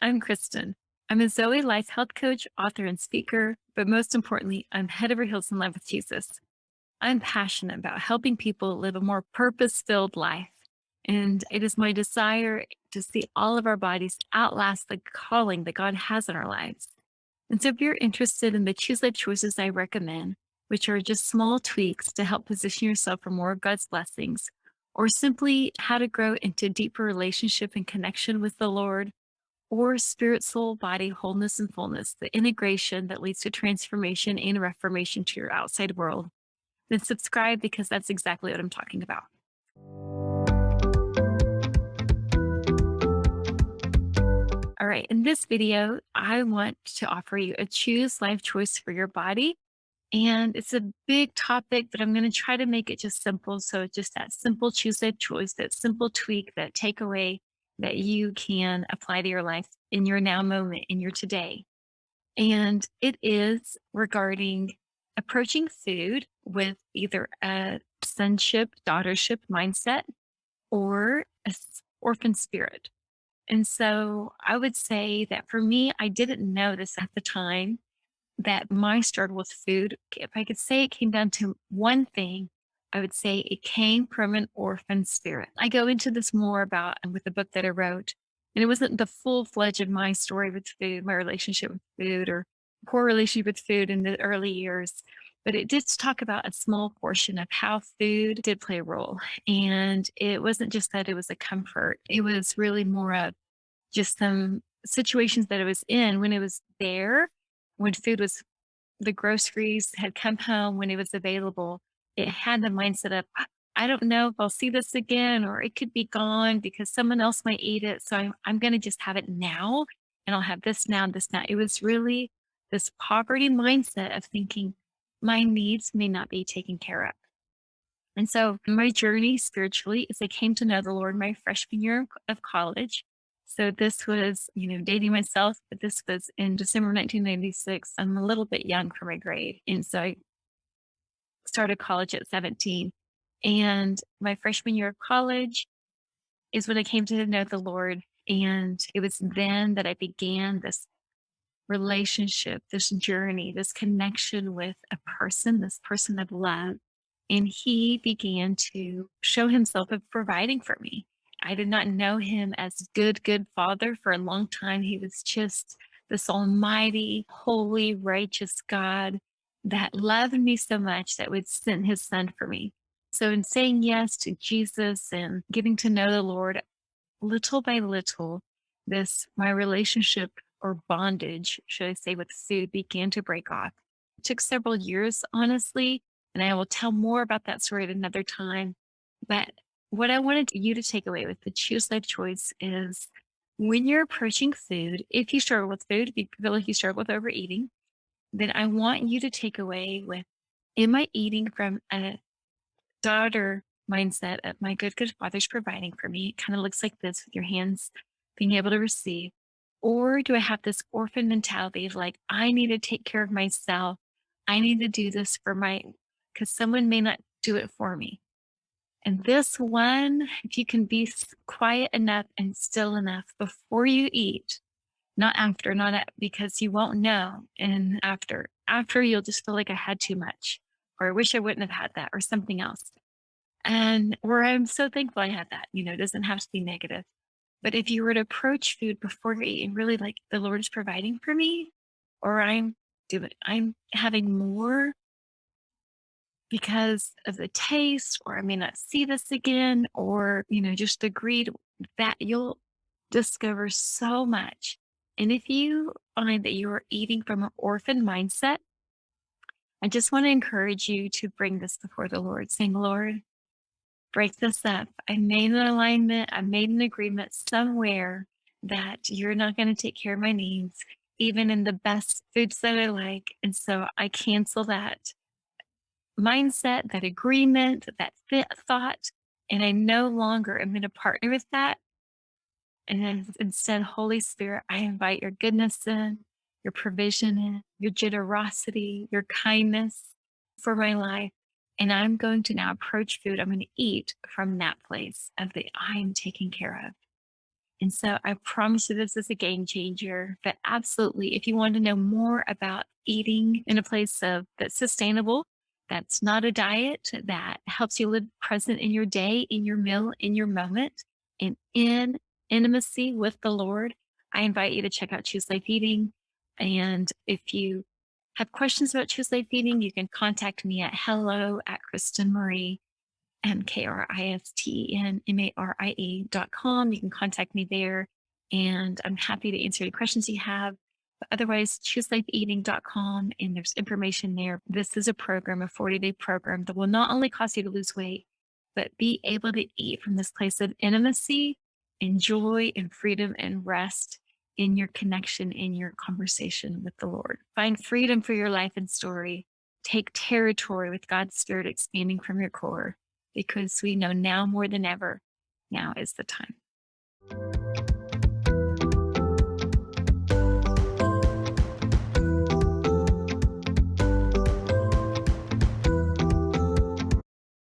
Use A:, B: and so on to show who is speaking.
A: I'm Kristen. I'm a Zoe Life Health Coach, author, and speaker, but most importantly, I'm head over heels in love with Jesus. I'm passionate about helping people live a more purpose filled life. And it is my desire to see all of our bodies outlast the calling that God has in our lives. And so, if you're interested in the Choose Life choices I recommend, which are just small tweaks to help position yourself for more of God's blessings, or simply how to grow into deeper relationship and connection with the Lord, or spirit, soul, body, wholeness, and fullness, the integration that leads to transformation and reformation to your outside world, then subscribe because that's exactly what I'm talking about. All right, in this video, I want to offer you a choose life choice for your body. And it's a big topic, but I'm going to try to make it just simple. So just that simple choose life choice, that simple tweak, that takeaway that you can apply to your life in your now moment, in your today. And it is regarding approaching food with either a sonship, daughtership mindset or orphan spirit. And so I would say that for me, I didn't know this at the time that my struggle with food, if I could say it came down to one thing, I would say it came from an orphan spirit. I go into this more about with the book that I wrote, and it wasn't the full fledged of my story with food, my relationship with food, or poor relationship with food in the early years. But it did talk about a small portion of how food did play a role. And it wasn't just that it was a comfort, it was really more of just some situations that I was in when it was there, when food was the groceries had come home, when it was available, it had the mindset of, I don't know if I'll see this again, or it could be gone because someone else might eat it. So I'm going to just have it now, and I'll have this now, this now. It was really this poverty mindset of thinking my needs may not be taken care of. And so my journey spiritually is I came to know the Lord my freshman year of college. So this was, dating myself, but this was in December 1996. I'm a little bit young for my grade. And so I started college at 17. And my freshman year of college is when I came to know the Lord. And it was then that I began this relationship, this journey, this connection with a person, this person of love. And he began to show himself of providing for me. I did not know him as good father for a long time. He was just this almighty, holy, righteous God that loved me so much that would send his son for me. So in saying yes to Jesus and getting to know the Lord little by little, my relationship or bondage, should I say, with food began to break off. It took several years, honestly, and I will tell more about that story at another time. But what I wanted you to take away with the Choose Life choice is when you're approaching food, if you struggle with food, if you feel like you struggle with overeating, then I want you to take away with, am I eating from a daughter mindset of my good father's providing for me? It kind of looks like this with your hands being able to receive. Or do I have this orphan mentality of like, I need to take care of myself. I need to do this because someone may not do it for me. And this one, if you can be quiet enough and still enough before you eat, not after, because you won't know. And after you'll just feel like I had too much, or I wish I wouldn't have had that, or something else. And where I'm so thankful I had that, it doesn't have to be negative. But if you were to approach food before you're eating, really like the Lord is providing for me, or I'm having more because of the taste, or I may not see this again, or, just the greed, that you'll discover so much. And if you find that you are eating from an orphan mindset, I just want to encourage you to bring this before the Lord, saying, Lord, break this up. I made an alignment. I made an agreement somewhere that you're not going to take care of my needs, even in the best foods that I like. And so I cancel that mindset, that agreement, that thought, and I no longer am going to partner with that. And then instead, Holy Spirit, I invite your goodness in, your provision in, your generosity, your kindness for my life. And I'm going to now approach food. I'm going to eat from that place of the I'm taken care of. And so I promise you this is a game changer. But absolutely, if you want to know more about eating in a place of that's sustainable, that's not a diet, that helps you live present in your day, in your meal, in your moment, and in intimacy with the Lord, I invite you to check out Choose Life Eating. And if you have questions about Choose Life Eating, you can contact me at hello at Kristen Marie and KRISTENMARIE.com. You can contact me there and I'm happy to answer any questions you have. But otherwise, chooselifeeating.com, and there's information there. This is a program, a 40-day program that will not only cause you to lose weight, but be able to eat from this place of intimacy and joy and freedom and rest in your connection, in your conversation with the Lord. Find freedom for your life and story. Take territory with God's Spirit expanding from your core, because we know now more than ever, now is the time.